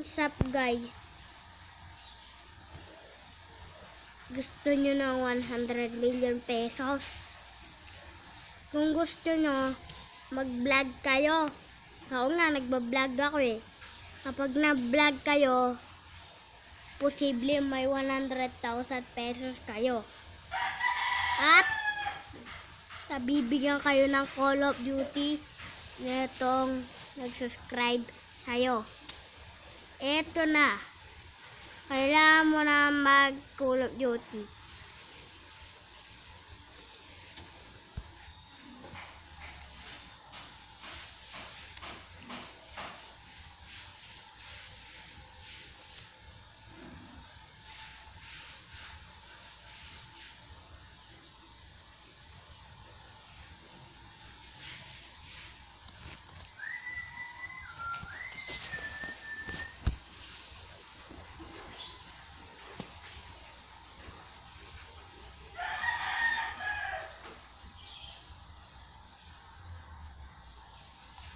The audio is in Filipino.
What's up guys? Gusto nyo ng 100 million pesos? Kung gusto nyo, mag-vlog kayo. Oo nga, nagba-vlog ako eh. Kapag na-vlog kayo, posible may 100,000 pesos kayo. At nabibigyan kayo ng Call of Duty netong nag-subscribe sa'yo. Eto na. Kailangan mo na mag Call of Duty.